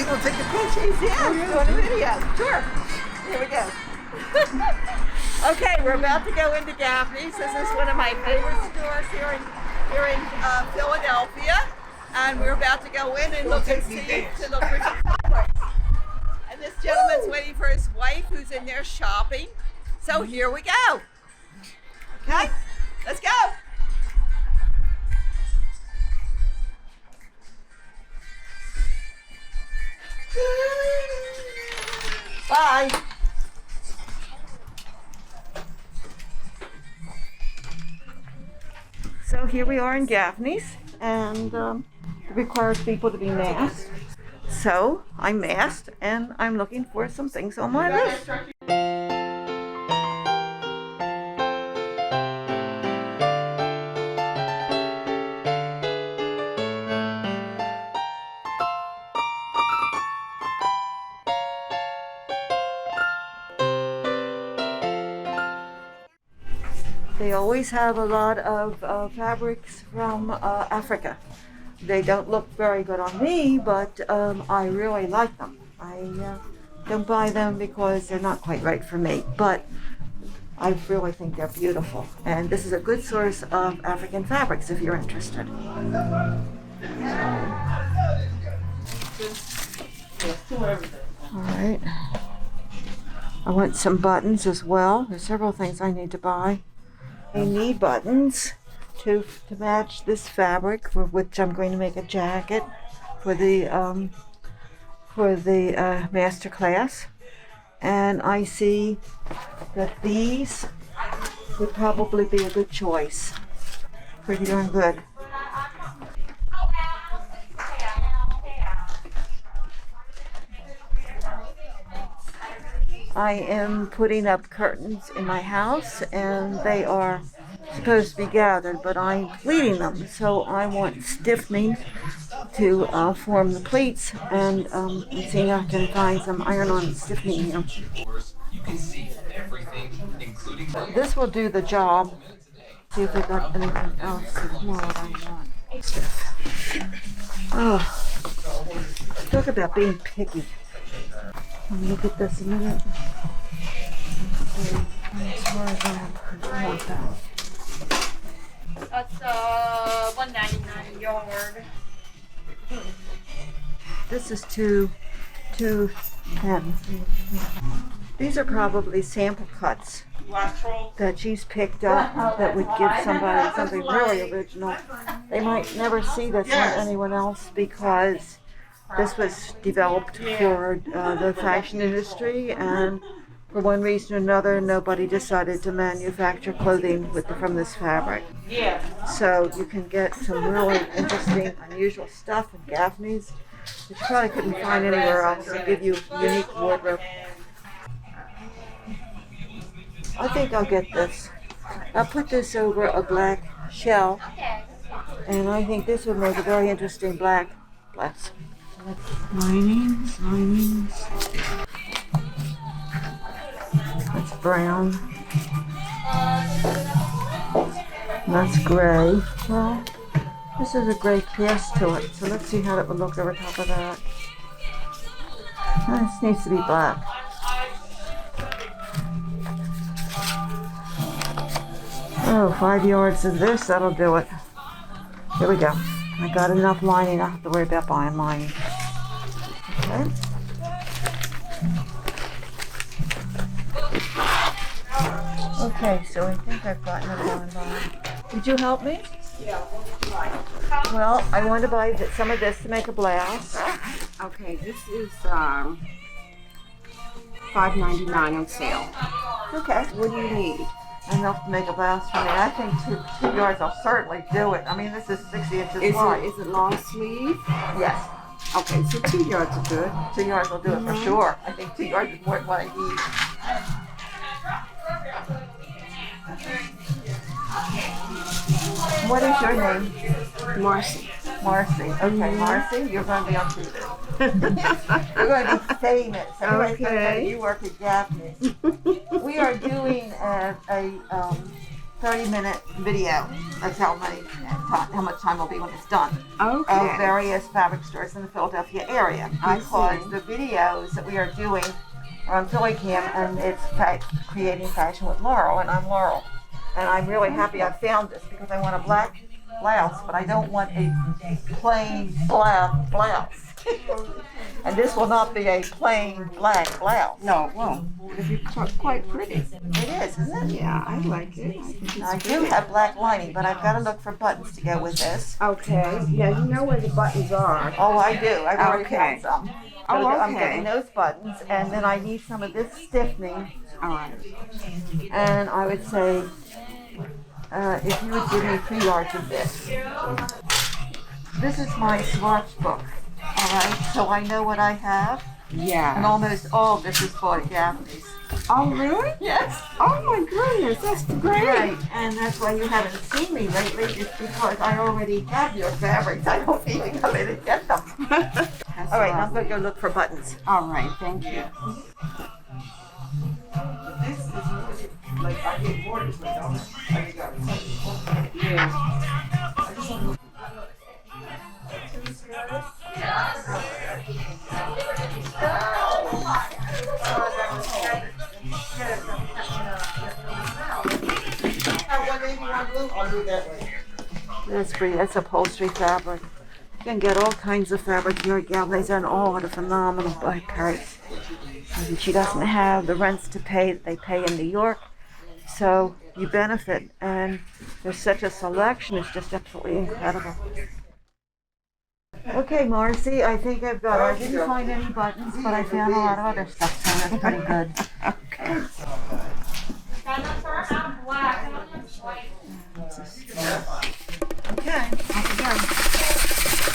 we will take the pictures. Yeah, doing a video. Sure. Here we go. Okay, we're about to go into Gaffney's. This is one of my favorite stores here in Philadelphia, and we're about to go in and look and see to look for some fabrics. And this gentleman's waiting for his wife, who's in there shopping. So here we go. Okay, let's go. Bye. So here we are in Gaffney's, and it requires people to be masked. So I'm masked, and I'm looking for some things on my list. They always have a lot of fabrics from Africa. They don't look very good on me, but I really like them. I don't buy them because they're not quite right for me, but I really think they're beautiful. And this is a good source of African fabrics if you're interested. All right. I want some buttons as well. There's several things I need to buy. I need buttons to match this fabric, for which I'm going to make a jacket for the master class. And I see that these would probably be a good choice. Pretty darn good. I am putting up curtains in my house, and they are supposed to be gathered, but I'm pleating them. So I want stiffening to form the pleats, and seeing if I can find some iron-on stiffening here. This will do the job. See if I got anything else more what I want. Oh, talk about being picky. Let me look at this a minute. That's $1.99 a yard. This is $2.10. These are probably sample cuts that she's picked up that would give somebody something really original. They might never see this on anyone else because this was developed for the fashion industry, and for one reason or another, nobody decided to manufacture clothing from this fabric. So you can get some really interesting, unusual stuff in Gaffney's that you probably couldn't find anywhere else to give you a unique wardrobe. I think I'll get this. I'll put this over a black shell, and I think this would make a very interesting black blouse. Linings. That's brown. That's gray. Well, this is a gray cast to it, so let's see how it would look over top of that. This needs to be black. Oh, 5 yards of this, that'll do it. Here we go. I got enough lining, I don't have to worry about buying lining. Okay. Okay, so I think I've gotten it on. Did you help me? Yeah, what would you like? Well, I want to buy some of this to make a blouse. Okay, this is $5.99 on sale. Okay. What do you need? Enough to make a blouse for me. I think two yards will certainly do it. I mean, this is 60 inches wide. Is it long sleeve? Yes. Okay, so 2 yards are good. 2 yards will do it for sure. I think 2 yards is more than what I need. What is your name? Marcia. Marcy. Okay, Marcy, you're going to be on TV. You're going to be famous. Everybody's going to know you work at Gaffney. We are doing a 30-minute video. That's how much time will be when it's done. Okay. Of various fabric stores in the Philadelphia area. Because the videos that we are doing are on Schuylkill, and it's creating fashion with Laurel, and I'm Laurel. And I'm really happy I found this because I want a black blouse, but I don't want a plain black blouse. And this will not be a plain black blouse. No, it won't. It'll be quite pretty. It is, isn't it? Yeah, I like it. I think it's I do pretty. have black lining, but I've got to look for buttons to go with this. Okay. Yeah, you know where the buttons are. Oh, I do. I've already Okay. found some. Oh, I'm okay. getting those buttons, and then I need some of this stiffening. All right. And I would say, if you would give me 3 yards of this. This is my swatch book. All right, so I know what I have, and Yeah. almost all of this is bought at Gaffney's. Oh, really? Yes. Oh, my goodness. That's great. Right, and that's why you haven't seen me lately, is because I already have your fabrics. I don't need to come in and get them. All right, now I'm going to go look for buttons. All right. Thank you. This is like I get orders, but don't I got Yeah. That's pretty. That's upholstery fabric. You can get all kinds of fabric here at Gaffney's, and all at a phenomenal price. And she doesn't have the rents to pay that they pay in New York, so you benefit. And there's such a selection; it's just absolutely incredible. Okay, Marcy, I think I've got. I didn't find any buttons, but I found a lot of other stuff, so that's pretty good. Okay. Okay, off we go.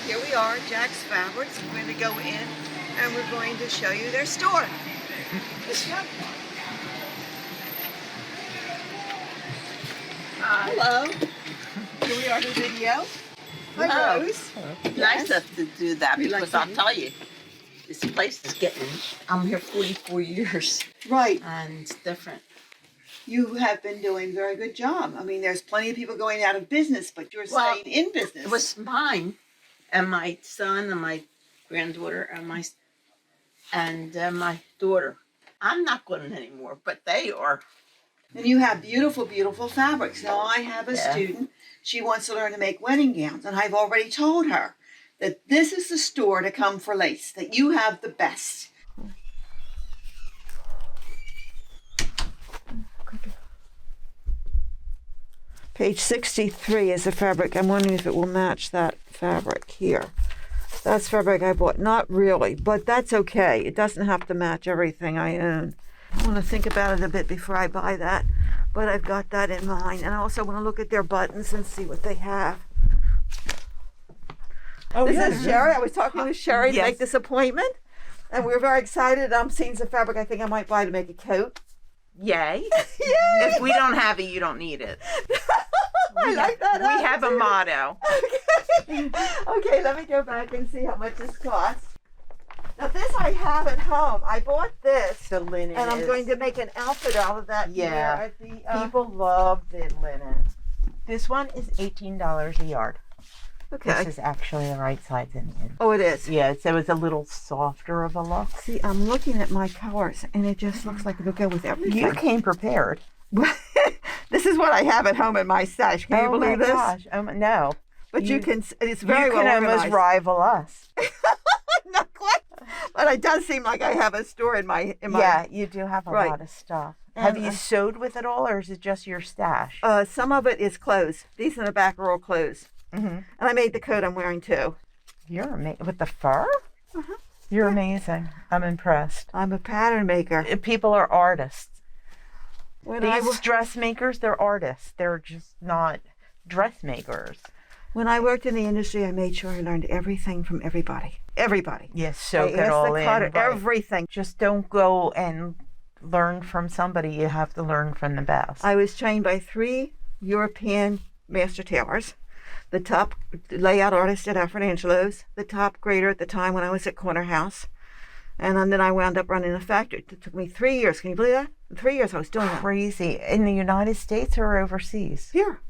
Here we are, Jack's Fabrics. We're going to go in and we're going to show you their store. Hello. Here we are in the video. Hi, Hello. Rose. Nice of to do that We like because I'll to- tell you, this place is getting, I'm here 44 years Right. and it's different. You have been doing a very good job. I mean, there's plenty of people going out of business, but you're Well, staying in business. It was mine and my son and my granddaughter and my daughter. I'm not going anymore, but they are. And you have beautiful, beautiful fabrics. Now, I have a Yeah. student. She wants to learn to make wedding gowns, and I've already told her that this is the store to come for lace, that you have the best. Page 63 is the fabric. I'm wondering if it will match that fabric here. That's fabric I bought. Not really, but that's okay. It doesn't have to match everything I own. I want to think about it a bit before I buy that, but I've got that in mind. And I also want to look at their buttons and see what they have. Oh, This is Sherry. I was talking with Sherry to Yes. make this appointment, and we were very excited. I'm seeing some fabric I think I might buy to make a coat. Yay. Yay! If we don't have it, you don't need it. I like that. We have a attitude. motto. Okay. Okay, let me go back and see how much this costs. Now this I have at home. I bought this, The linen and I'm is- going to make an outfit out of that. Yeah. Here at the, People love the linen. This one is $18 a yard. okay. This is actually the right size in the end. Oh, it is. Yeah, so it's a little softer of a look. See, I'm looking at my colors, and it just looks like it'll go with everything. You came prepared. This is what I have at home in my stash. Can you believe my this? gosh. No. But you can. It's very you well can organized. almost rival us. Not quite, but it does seem like I have a store in my. Yeah, you do have a Right. lot of stuff. And, Have you sewed with it all, or is it just your stash? Some of it is clothes. These in the back are all clothes. Mm-hmm. And I made the coat I'm wearing too. You're amazing. With the fur? Uh-huh. You're amazing. I'm impressed. I'm a pattern maker. People are artists. When I, These dressmakers, they're artists. They're just not dressmakers. when I worked in the industry, I made sure I learned everything from everybody. everybody. Yes, soak They it ask all the in. cutter, Right. everything. Just don't go and learn from somebody. You have to learn from the best. I was trained by 3 European master tailors. The top layout artist at Alfred Angelo's, the top grader at the time when I was at Corner House. And then I wound up running a factory. It took me 3 years. Can you believe that? 3 years I was doing that. Crazy. In the United States or overseas? Here.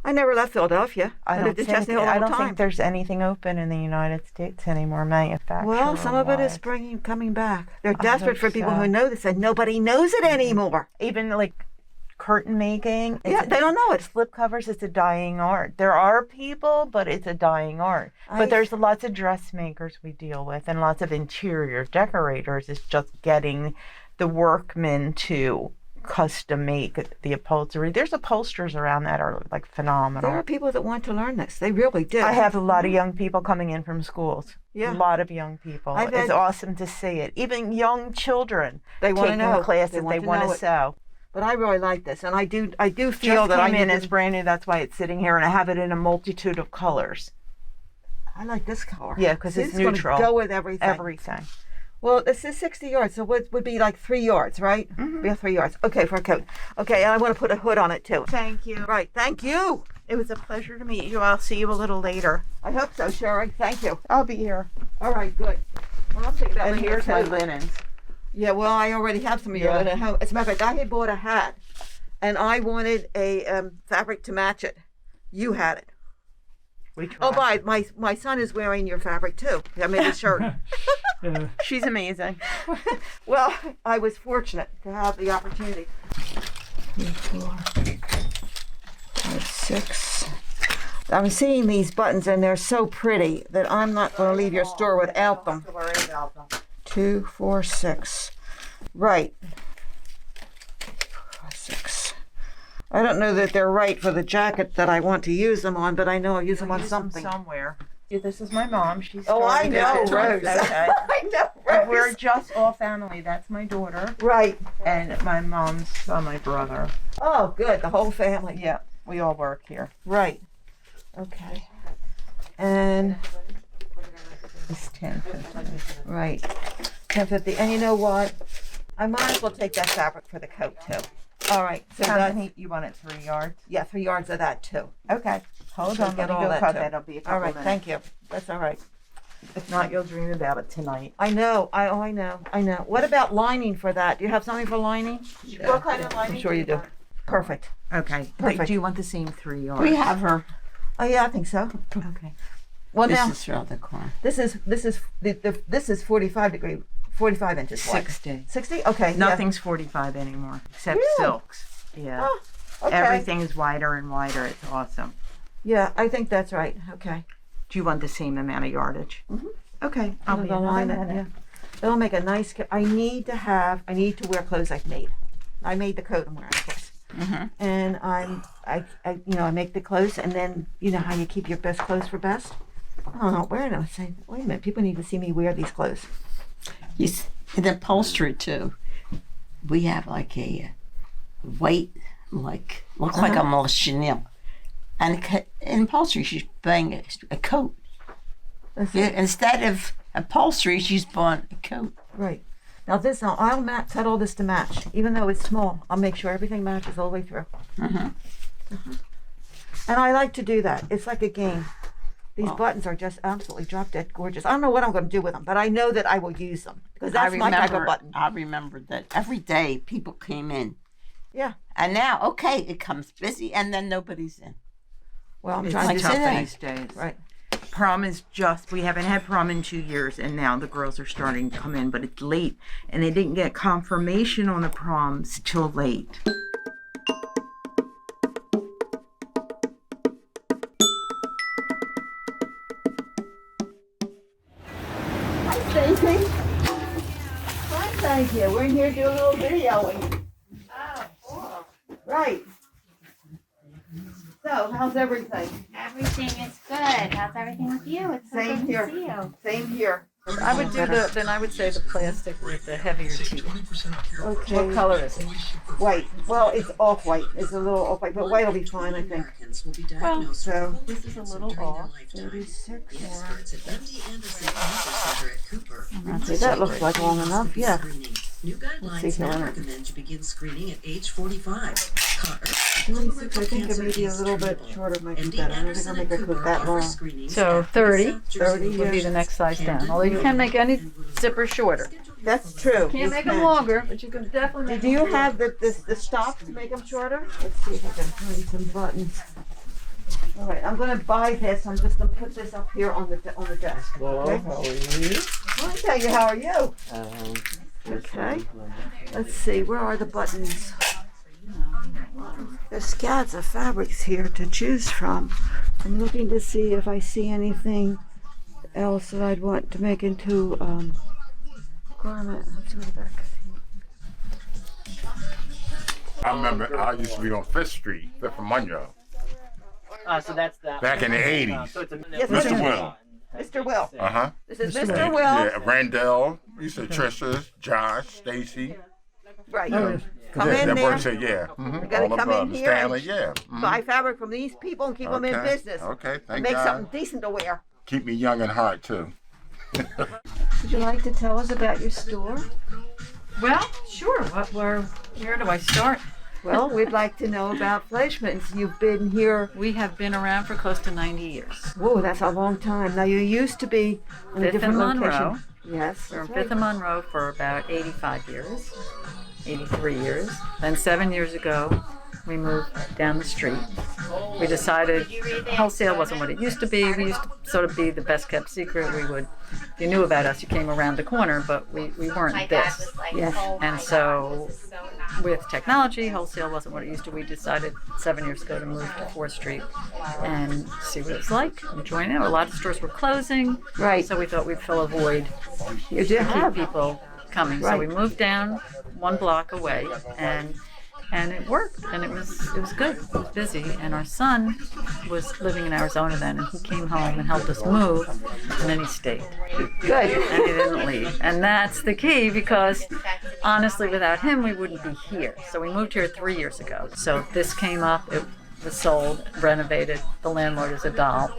I never left Philadelphia. I lived in Chestnut Hill all I the don't time. think there's anything open in the United States anymore, manufacturing. Well, some of it is coming back. They're desperate for hope people so. who know this, and nobody knows it anymore. Even like curtain making. Yeah, they don't know it. Slip covers, it's a dying art. There are people, but it's a dying art. But there's lots of dressmakers we deal with and lots of interior decorators. It's just getting the workmen to custom make the upholstery. There's upholsterers around that are like phenomenal. There are people that want to learn this. They really do. I have a lot of young people coming in from schools. Yeah. A lot of young people. I've It's had- awesome to see it. Even young children They want to taking know. classes. They want know to it. sew. But I really like this, and I do feel Just that I came in. need It's brand new. That's why it's sitting here, and I have it in a multitude of colors. I like this color. Yeah, because it's This is neutral. gonna go with everything. Everything. Well, this is 60 yards, so what would be like 3 yards, right? Mm-hmm. Yeah, 3 yards. Okay, for a coat. Okay, and I want to put a hood on it too. Thank you. Right, thank you. It was a pleasure to meet you. I'll see you a little later. I hope so, Sherry. Thank you. I'll be here. All right, good. Well, I'll take that. And with me, here's my too. linens. Yeah, well, I already have some of your Yeah. linen at home. As a matter of fact, I had bought a hat, and I wanted a fabric to match it. You had it. We tried. Oh, my son is wearing your fabric too. I made his shirt. She's amazing. Well, I was fortunate to have the opportunity. 3, 4, 5, 6. I'm seeing these buttons and they're so pretty that I'm not going to leave your store without them. 2, 4, 6. Right. 4, 6. I don't know that they're right for the jacket that I want to use them on, but I know I'll use them on Use them something. somewhere. Yeah, this is my mom. She's Oh, I starting know, it. Rose. Okay. I know, And we're Rose. just all family. That's my daughter. Right. And my mom's my brother. Oh, good. The whole family. Yeah, we all work here. Right. Okay. And It's 10:50. right, 10.50. And you know what? I might as well take that fabric for the coat too. All right. So How that's, many? You want it 3 yards? yeah, 3 yards of that too. Okay. Hold So on. get Let me all go that cut too. that. It'll be a couple All right. minutes. Thank you. That's all right. If not, you'll dream about it tonight. I know. I know. What about lining for that? Do you have something for lining? What kind of lining? I'm sure you do. Perfect. Okay. Perfect. Do you want the same 3 yards? We have her. Oh yeah, I think so. Okay. Well, This now is around the corner. this is 45 inches wide. 60. 60? Okay. yeah. Nothing's 45 anymore except Really? silks. Yeah. Oh, okay. Everything is wider and wider. It's awesome. Yeah, I think that's right. Okay. Do you want the same amount of yardage? Mhm. Okay. I'll be I'll line another it. minute. Yeah. It'll make a nice. I need to wear clothes I've made. I made the coat I'm wearing, of course. Mhm. And I make the clothes, and then you know how you keep your best clothes for best. I'm not wearing them. I say, wait a minute, people need to see me wear these clothes. In upholstery too. We have like a white, looks like a Chanel. And in upholstery, she's buying a coat. That's Yeah, it. instead of upholstery, she's bought a coat. Right. Now I'll cut all this to match, even though it's small. I'll make sure everything matches all the way through. Mhm. And I like to do that. It's like a game. These Well- buttons are just absolutely drop dead gorgeous. I don't know what I'm going to do with them, but I know that I will use them because that's my type of button. I remember that every day people came in. Yeah. And now, okay, it comes busy and then nobody's in. Well, I'm It's trying to tough say that. these days. Right. Prom is we haven't had prom in 2 years, and now the girls are starting to come in, but it's late, and they didn't get confirmation on the proms till late. Hi, Stacy. Fine, thank you. We're in here doing a little videoing. Oh, right. So, how's everything? Everything is good. How's everything with you? It's so Same good here. to see you. Same here. I would do then I would say the plastic with the heavier teeth. Okay. What color is it? White. Well, it's off-white. It's a little off-white, but white will be fine, I think. Well, So, this is a little off. 36. Okay, That looks like long enough, yeah. New guidelines see here. now recommend you begin screening at age 45. 26, I think it may be a little bit shorter might be better. I don't think I'll make her cook that long. So 30 30, would be yeah. the next size down. Although you can make any zipper shorter. That's true. Can't make them longer, but you can definitely make Do you have the stops to make them shorter? Let's see if I can find some buttons. All right, I'm gonna buy this. I'm just gonna put this up here on the desk. Okay? How are you? I'll tell you, how are you? Okay. Let's see, where are the buttons? There's scads of fabrics here to choose from. I'm looking to see if I see anything else that I'd want to make into garment. Let's see what the back. I remember I used to be on 5th Street, 5th and Monroe, So that's that. back in the 80s. So it's a Yes, Mr. Will. Mr. Will. Uh-huh. This is Mr. Will. Yeah, Randall, used to Tricia, Josh, Stacy. Right. Yeah, Come in that there. works here, yeah. Mm-hmm. You gotta All the come in brothers. here and Stanley, yeah. Mhm. Buy fabric from these people and keep them in Okay, business. okay, thank Make God. something decent to wear. Keep me young and hot, too. Would you like to tell us about your store? Well, sure. Where do I start? Well, we'd like to know about Fleischmann's. You've been here. We have been around for close to 90 years. Whoa, that's a long time. Now you used to be in a Fifth different and location. Monroe. Yes. We were in that's right. 5th and Monroe for about 85 years, 83 years. Then 7 years ago, we moved down the street. We decided wholesale wasn't what it used to be. We used to sort of be the best kept secret. We would, if you knew about us, you came around the corner, but we weren't this. Yes. And so with technology, wholesale wasn't what it used to. We decided 7 years ago to move to 4th Street and see what it's like and join in. A lot of stores were closing. Right. So we thought we'd fill a void You did to keep have. people coming. So we Right. moved down 1 block away and it worked, and it was good. It was busy, and our son was living in Arizona then, and he came home and helped us move, and then he stayed. Good. And he didn't leave. And that's the key, because honestly, without him, we wouldn't be here. So we moved here 3 years ago. So this came up, it was sold, renovated. The landlord is a doll.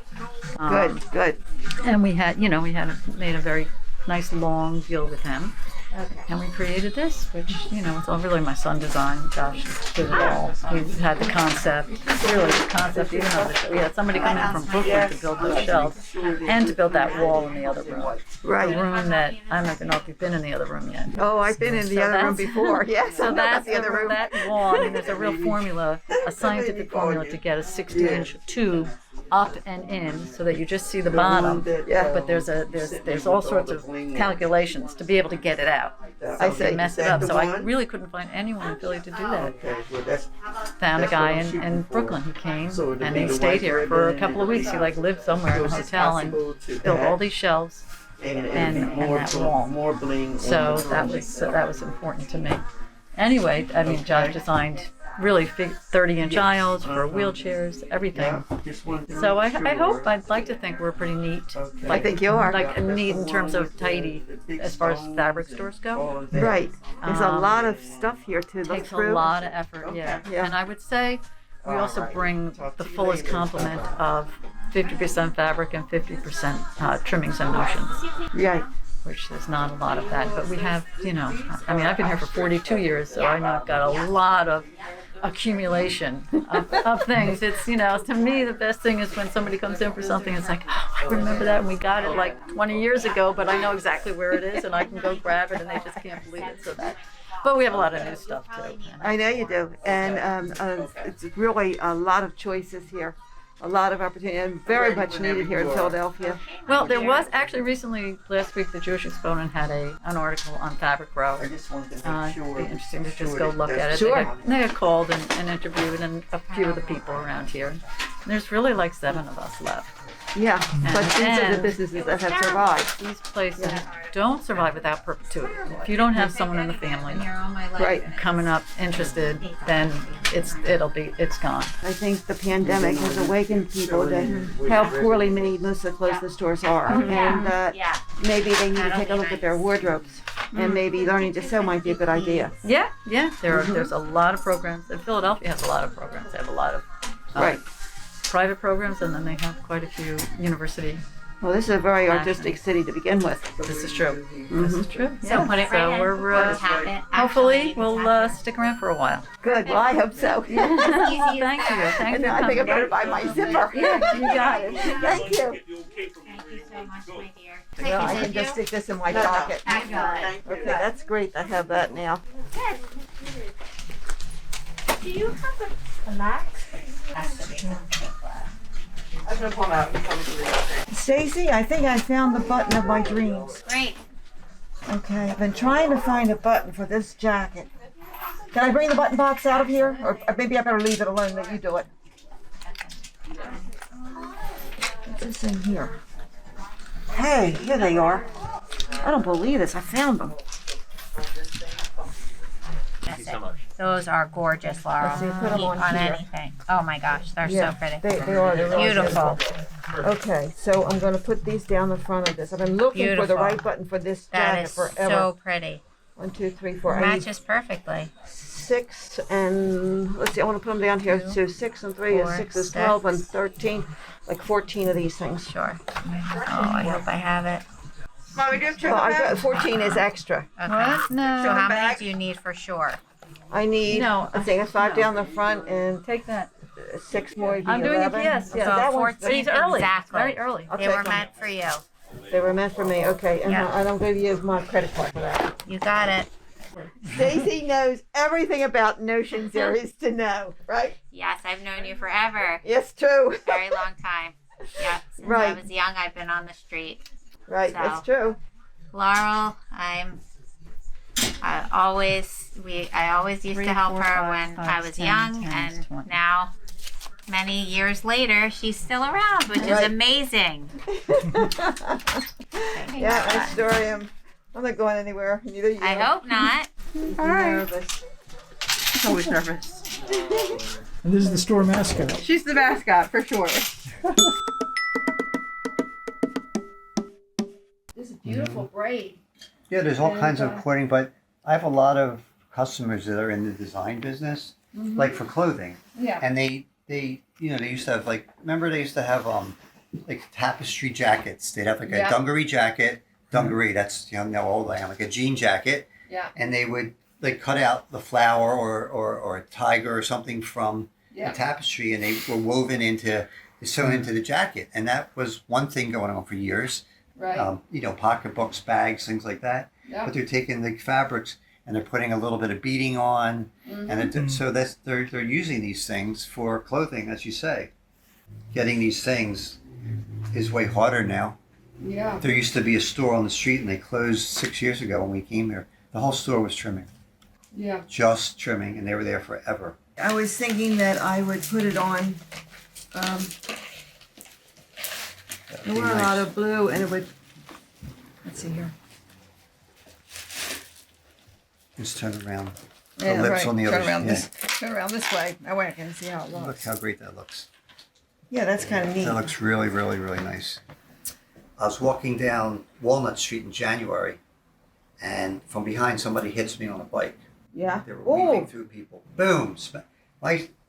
Good. And we had made a very nice long deal with him. Okay. And we created this, which, it's all really my son designed. Josh did it all. He had the concept, really the concept, even though we had somebody come in from Brooklyn to build those shelves and to build that wall in the other room. Right. The room that, I don't even know if you've been in the other room yet. Oh, I've been in the So other room that's- before. Yes. So I know about that's the other room. that wall. I mean, there's a real formula, a scientific formula to get a 60-inch tube up and in so that you just see the bottom. Yeah. But there's all sorts of calculations to be able to get it out. I So they see. mess it up. So I really couldn't find anyone in Philly to do that. Found a guy in Brooklyn. He came and he stayed here for a couple of weeks. He lived somewhere in a hotel and built all these shelves and that wall. More bling. So that was important to me. Anyway, I mean, Josh designed really 30-inch aisles for wheelchairs, everything. So I'd like to think we're pretty neat. I think you are. Like neat in terms of tidy as far as fabric stores go. Right. There's a lot of stuff here to look Takes through. a lot of effort, yeah. Yeah. And I would say we also bring the fullest complement of 50% fabric and 50% trimmings and notions, Right. which there's not a lot of that. But we have, I've been here for 42 years, so I know I've got a lot of accumulation of things. It's, to me, the best thing is when somebody comes in for something, it's like, oh, I remember that, and we got it like 20 years ago, but I know exactly where it is, and I can go grab it, and they just can't believe it. But we have a lot of new stuff, too. I know you do. And it's really a lot of choices here. A lot of opportunity, and very much needed here in Philadelphia. Well, there was actually recently, last week, the Jewish Exponent had an article on Fabric Row. It'd be interesting to just go look at it. Sure. They had called and interviewed and a few of the people around here. And there's really like 7 of us left. Yeah, but these are the And- businesses that have survived. These places don't survive without perpetuity. If you don't have someone in the family Right. coming up interested, then it's gone. I think the pandemic has awakened people to how poorly made most of the clothes in the stores are, and that maybe they need to take a look at their wardrobes, and maybe learning to sew might be a good idea. Yeah. There's a lot of programs, and Philadelphia has a lot of programs. They have a lot of Right. private programs, and then they have quite a few university. Well, this is a very artistic city to begin with. This is true. This is true. So put it right in. we're Tap it. hopefully we'll stick around for a while. Good. Well, I hope so. Thank you. Thanks And for I think I coming. better buy my zipper. Yeah, you got it. Thank you. Thank you so much, my dear. Well, I can just stick this in my pocket. Excellent. Okay, that's great. I have that now. Do you have a max? Stacy, I think I found the button of my dreams. Great. Okay, I've been trying to find a button for this jacket. Can I bring the button box out of here? Or maybe I better leave it alone, let you do it. What's this in here? Hey, here they are. I don't believe this, I found them. Those are gorgeous, Laurel. Let's see, put 'em on here. anything. Oh my gosh, they're Yeah, so pretty. they are. They're really Beautiful. Okay, so I'm gonna put these down the front of this. I've been looking for the Beautiful. right button for this That jacket is forever. so pretty. 1, 2, 3, 4. I need Matches perfectly. 6 and let's see. I want to put them down here. So 6 and 3 is 4, 6 is 12 and 6. 13, like 14 of these things. Sure. Oh, I hope I have it. Well, I got 14 is extra. Okay. What? No. So how many do you need for sure? I need. No, I think it's 5 no. down the front and Take that. 6 more. I'm doing it. 11. Yes. So Yes. that one's 14 These early. exactly. Very early. I'll They take were them. meant for you. They were meant for me. Okay, and Yeah. I'm going to give my credit card for that. You got it. Stacy knows everything about notions there is to know, right? Yes, I've known you forever. Yes, true. Very long time. Yeah, since Right. I was young, I've been on the street. Right, So. that's true. Laurel, I always used 3, to help 4, her 5, when 5, I was 10, young, 10, and 20. now, many years later, she's still around, which is Right. amazing. Yeah, I sure am. I'm not going anywhere. Neither you. I hope not. All right. Nervous. Always nervous. And this is the store mascot. She's the mascot for sure. This is beautiful braid. Yeah, there's all kinds of cording, but I have a lot of customers that are in the design business, like for clothing. Yeah. And they used to have remember they used to have like tapestry jackets. They'd have like a Yeah. dungaree jacket. Dungaree, that's how old I am, like a jean jacket. Yeah. And they would cut out the flower or a tiger or something from Yeah. the tapestry, and they were woven sewn into the jacket. And that was one thing going on for years. Right. Pocketbooks, bags, things like that. Yeah. But they're taking the fabrics and they're putting a little bit of beading on, and so they're using these things for clothing, as you say. Getting these things is way harder now. Yeah. There used to be a store on the street, and they closed 6 years ago when we came here. The whole store was trimming, Yeah. just trimming, and they were there forever. I was thinking that I would put it on. There were a lot of blue, and it would. Let's see here. Just turn around. The Yeah, lips right. on the Turn other around yeah. this. Turn around this way. That way I can see how it Look looks. how great that looks. Yeah, that's kind of neat. That looks really, really, really nice. I was walking down Walnut Street in January, and from behind somebody hits me on a bike. Yeah. They were weaving Oh. through people. Boom!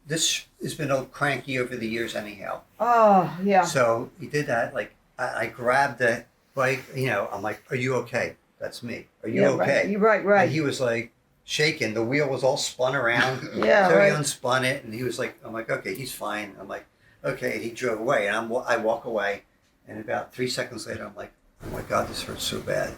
This has been a cranky over the years anyhow. Oh, yeah. So he did that. I grabbed the bike. I'm like, "Are you okay?" That's me. Are you Yeah, okay? right. You're right. And he was like shaking. The wheel was all spun around. Yeah, So right. he unspun it, and he was like, "I'm like, okay, he's fine." I'm like, "Okay." And he drove away, and I walk away, and about 3 seconds later, I'm like, "Oh my God, this hurts so bad."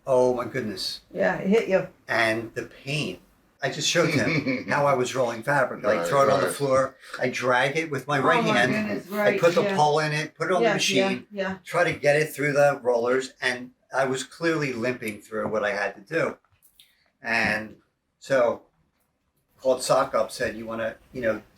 Oh my goodness. Yeah, it hit you. And the pain. I just showed him how I was rolling fabric. I throw it on the floor. I drag it with my right hand. Goodness, right. I put the yeah. pole in it, put it on the machine, Yeah. try to get it through the rollers, and I was clearly limping through what I had to do. And so called sock up, said, "You want to,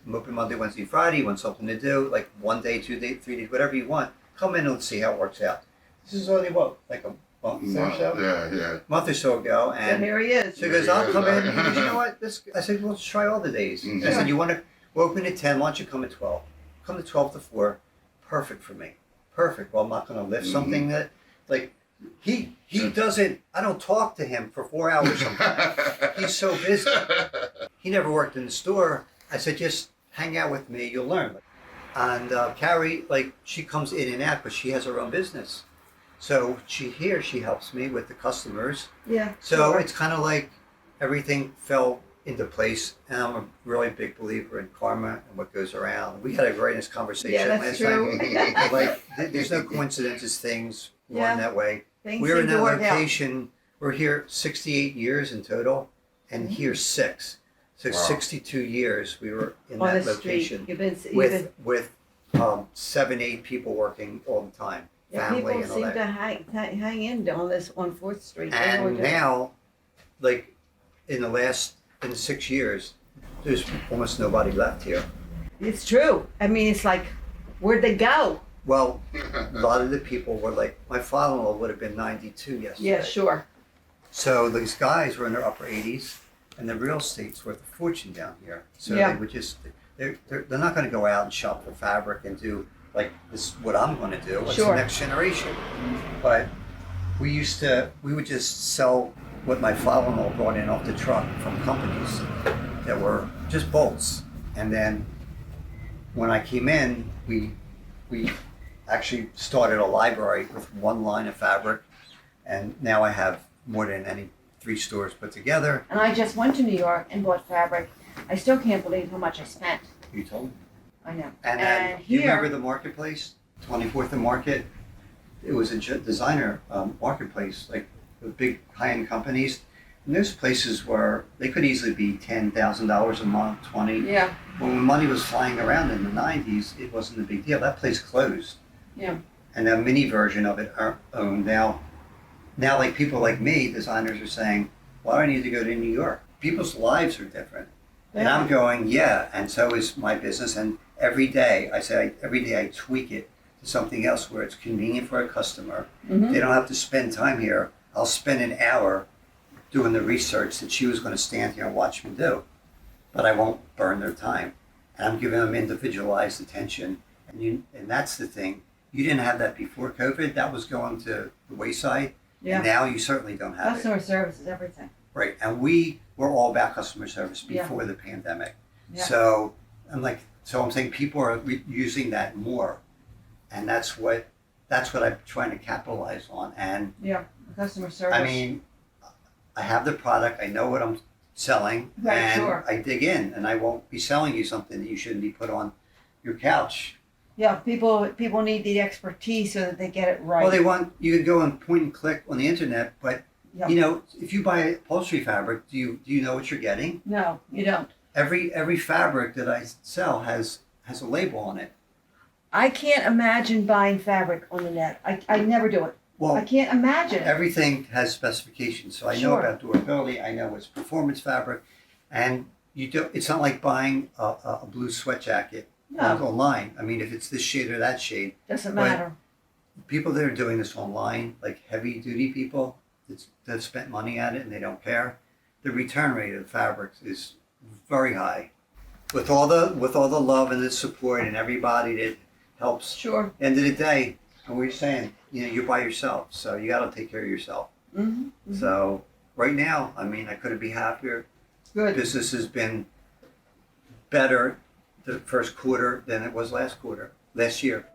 I'm open Monday, Wednesday, Friday, you want something to do, like 1 day, 2 days, 3 days, whatever you want, come in and let's see how it works out. This is only what, like a month or so? Yeah. Month or so ago, So and here he is. so he goes, I'll come in. He goes, you know what? I said, well, let's try all the days. I said, you want to, we're open at 10, why don't you come at 12? Come to 12 to 4. Perfect for me. Perfect. Well, I'm not going to lift something that, like, he doesn't, I don't talk to him for 4 hours sometimes. He's so busy. He never worked in the store. I said, just hang out with me, you'll learn. And Carrie, like, she comes in and out, but she has her own business. So she helps me with the customers. Yeah. So sure. it's kind of like everything fell into place. And I'm a really big believer in karma and what goes around. We had a very nice conversation Yeah, that's last true. night. Like, there's no coincidences, things run that way. Things We're seem in to that work out. location. We're here 68 years in total, and here 6. So 62 years we were in On that the street. location You've been, with 7, 8 people working all the time, yeah, family people and all seem that. to hang in on this on 4th Street. They really And do. now, like in the 6 years, there's almost nobody left here. It's true. I mean, it's like, where'd they go? Well, a lot of the people were like, my father-in-law would have been 92 yesterday. Yeah, sure. So these guys were in their upper 80s, and the real estate's worth a fortune down here. So Yeah. they would just, they're not going to go out and shop for fabric and do like this, what I'm going to do. What's Sure. the next generation? But we would just sell what my father-in-law brought in off the truck from companies that were just bolts. And then when I came in, we actually started a library with 1 line of fabric, and now I have more than any 3 stores put together. And I just went to New York and bought fabric. I still can't believe how much I spent. You told me. I know. And then, you remember the marketplace, 24th and Market? It was a designer marketplace, like the big high-end companies. And those places were, they could easily be $10,000 a month, 20. Yeah. When money was flying around in the 90s, it wasn't a big deal. That place closed. Yeah. And a mini version of it are owned now. Now, like people like me, designers are saying, why do I need to go to New York? People's lives are different. And I'm going, yeah, and so is my business. And every day I tweak it to something else where it's convenient for a customer. Mhm. They don't have to spend time here. I'll spend an hour doing the research that she was going to stand here and watch me do. But I won't burn their time. And I'm giving them individualized attention. And that's the thing. You didn't have that before COVID. That was going to the wayside. Yeah. And now you certainly don't have it. Customer service is everything. Right, and we were all about customer service before the pandemic. Yeah. So I'm saying people are using that more, and that's what I'm trying to capitalize on. And Yeah. Customer service. I mean, I have the product, I know what I'm selling, Right, and sure. I dig in, and I won't be selling you something that you shouldn't be put on your couch. Yeah, people need the expertise so that they get it right. Well, you can go and point and click on the internet, but Yeah. you know, if you buy upholstery fabric, do you know what you're getting? No, you don't. Every fabric that I sell has a label on it. I can't imagine buying fabric on the net. I never do it. Well, I can't imagine it. everything has specifications, so I know Sure. about durability. I know it's performance fabric, and it's not like buying a blue sweat jacket online. I mean, if it's this shade or that shade, Doesn't but matter. people that are doing this online, like heavy duty people that spent money at it and they don't care, the return rate of the fabrics is very high. With all the love and the support and everybody that helps. Sure. End of the day, and we're saying, you're by yourself, so you got to take care of yourself. Mm-hmm. So right now, I mean, I couldn't be happier. Good. Business has been better the first quarter than it was last year.